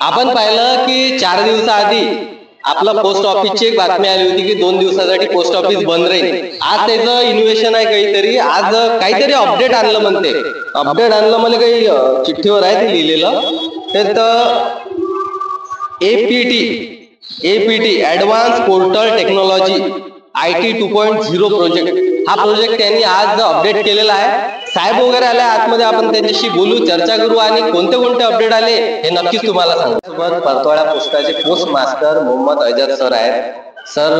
आपण पाहिलं की 4 दिवसाआधी आपला पोस्ट ऑफिसची एक बातमी आली होती की 2 दिवसासाठी पोस्ट ऑफिस बंद राहील. आज त्याचं इन्व्हेशन आहे काहीतरी, आज काहीतरी अपडेट आणलं म्हणते. अपडेट आणलं म्हणजे काही चिठ्ठीवर आहे ते लिहिलेलं. तर APT advance portal technology IT 2.0 project, हा प्रोजेक्ट त्यांनी आज अपडेट केलेला आहे. साहेब वगैरे आले आतमध्ये, आपण त्यांच्याशी बोलू, चर्चा करू आणि कोणते कोणते अपडेट आले हे नक्कीच तुम्हाला सांगू. सोबत परतवाडा पोस्टाचे पोस्ट मास्टर मोहम्मद अजद सर आहेत. सर,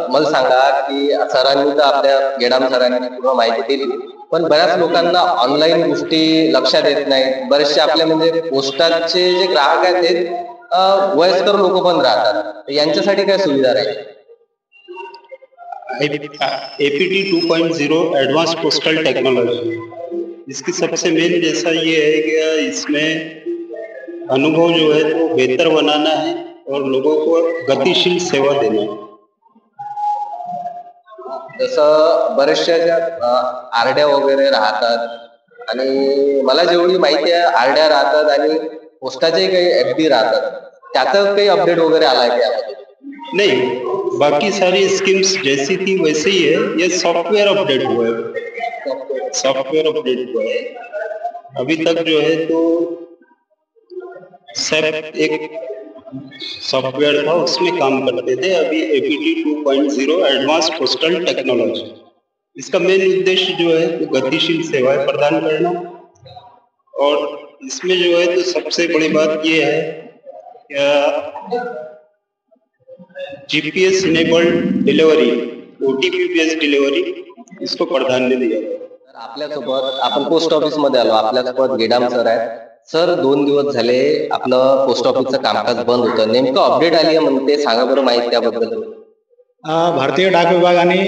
मला सांगा की सरांनी तर आपल्या गेडाम सरांनी पूर्ण माहिती दिली, पण बऱ्याच लोकांना ऑनलाईन गोष्टी लक्षात येत नाही. बरेचसे आपले म्हणजे पोस्टाचे जे ग्राहक आहेत ते वयस्कर लोक पण राहतात, यांच्यासाठी काय सुविधा राहील? APT 2.0 एडवांस पोस्टल टेक्नोलॉजी, इसकी सबसे मेन जैसा ये है कि इसमें अनुभव जो है वो बेहतर बनाना है और लोगों को गतिशील सेवा देना है. जसं बरेचशा ज्या आरड्या वगैरे राहतात आणि मला जेवढी माहिती आहे आरड्या राहतात आणि पोस्टाचे काही FD राहतात, त्याचं काही अपडेट वगैरे आलाय त्यामध्ये? नहीं, बाकी सारी स्कीम्स जैसी थी वैसे ही है. ये सॉफ्टवेयर अपडेट हुआ है, सॉफ्टवेयर अपडेट हुआ है. अभी तक जो है तो SAP एक सॉफ्टवेयर था उसमें काम करते थे. अभी APT 2.0 एडवांस पोस्टल टेक्नोलॉजी, इसका मेन उद्देश्य जो है तो गतिशील सेवाएं प्रदान करना. और इसमें जो है तो सबसे बड़ी बात ये है GPS enabled delivery, OTP based delivery, इसको प्राधान्य दिया. आपल्यासोबत आपण पोस्ट ऑफिस मध्ये आलो, आपल्यासोबत गेडाम सर आहेत. सर, 2 दिवस झाले आपलं पोस्ट ऑफिसचं कामकाज बंद होतं, नेमकं अपडेट आली आहे म्हणते, सांगा बरं माहिती त्याबद्दल. भारतीय डाक विभागाने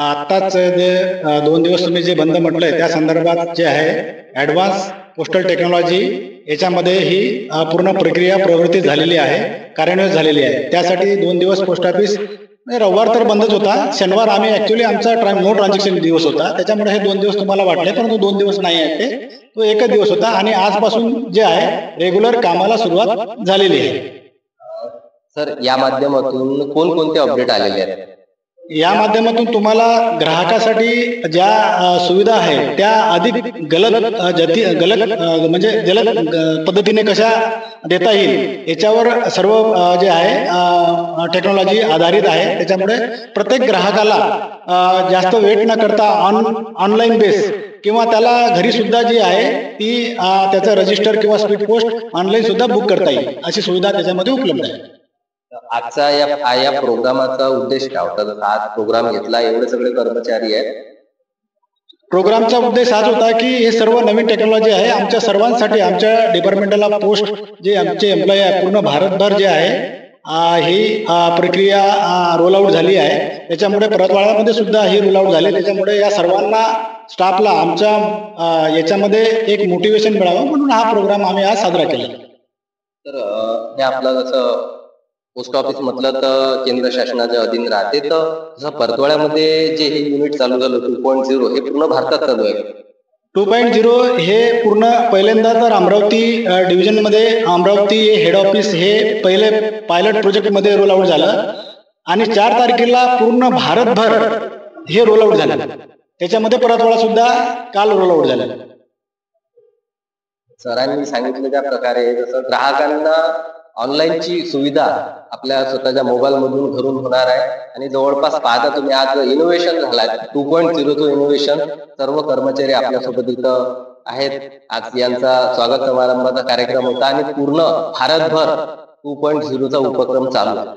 आत्ताच जे 2 दिवस तुम्ही जे बंद म्हटलंय त्या संदर्भात जे आहे ऍडव्हान्स पोस्टल टेक्नॉलॉजी याच्यामध्ये ही पूर्ण प्रक्रिया प्रवृत्ती झालेली आहे, कार्यान्वित झालेली आहे. त्यासाठी 2 दिवस पोस्ट ऑफिस रविवार तर बंदच होता, शनिवार आम्ही ऍक्च्युअली आमचा नो ट्रान्झॅक्शन दिवस होता, त्याच्यामुळे हे 2 दिवस तुम्हाला वाटले, परंतु 2 दिवस नाही आहे, तो एकच दिवस होता आणि आजपासून जे आहे रेग्युलर कामाला सुरुवात झालेली आहे. सर, या माध्यमातून कोणकोणते अपडेट आलेले आहेत? या माध्यमातून तुम्हाला ग्राहकासाठी ज्या सुविधा आहेत त्या अधिक म्हणजे जलद पद्धतीने कशा देता येईल याच्यावर सर्व जे आहे टेक्नॉलॉजी आधारित आहे. त्याच्यामुळे प्रत्येक ग्राहकाला जास्त वेट न करता ऑनलाईन बेस किंवा त्याला घरी सुद्धा जी आहे ती त्याचं रजिस्टर किंवा स्पीड पोस्ट ऑनलाईन सुद्धा बुक करता येईल, अशी सुविधा त्याच्यामध्ये उपलब्ध आहे. आजचा या प्रोग्रामाचा उद्देश काय होता? आज प्रोग्राम घेतला, एवढे सगळे कर्मचारी आहेत. प्रोग्रामचा उद्देश हाच होता की हे सर्व नवीन टेक्नॉलॉजी आहे आमच्या सर्वांसाठी, आमच्या डिपार्टमेंटला पोस्ट जे आमचे एम्प्लॉई आहे पूर्ण भारतभर जे आहे ही प्रक्रिया रोल आउट झाली आहे. त्याच्यामुळे परतवाड्यामध्ये सुद्धा ही रोल आउट झाली. त्याच्यामुळे या सर्वांना स्टाफला आमच्या याच्यामध्ये एक मोटिवेशन मिळावं म्हणून हा प्रोग्राम आम्ही आज साजरा केला. तर हे आपलं जसं पोस्ट ऑफिस म्हटलं तर केंद्र शासनाच्या अधीन राहते, तर जसं परतवाड्यामध्ये जे हे युनिट चालू झालं 2.0 हे पूर्ण भारतात चालू आहे. 2.0 हे पूर्ण पहिल्यांदा तर अमरावती डिव्हिजन मध्ये अमरावती हेड ऑफिस हे पहिले पायलट प्रोजेक्ट मध्ये रोल आउट झालं आणि 4 तारखेला पूर्ण भारतभर हे रोल आउट झालं. त्याच्यामध्ये परतवाडा सुद्धा काल रोल आउट झाला. सरांनी सांगितलं त्या प्रकारे जसं ग्राहकांना ऑनलाईनची सुविधा आपल्या स्वतःच्या मोबाईल मधून घरून होणार आहे आणि जवळपास पाहता तुम्ही आज इनोव्हेशन झालाय 2.0 इनोव्हेशन. सर्व कर्मचारी आपल्यासोबत इथं आहेत. आज यांचा स्वागत समारंभाचा कार्यक्रम होता आणि पूर्ण भारतभर 2.0 उपक्रम चालू आहे.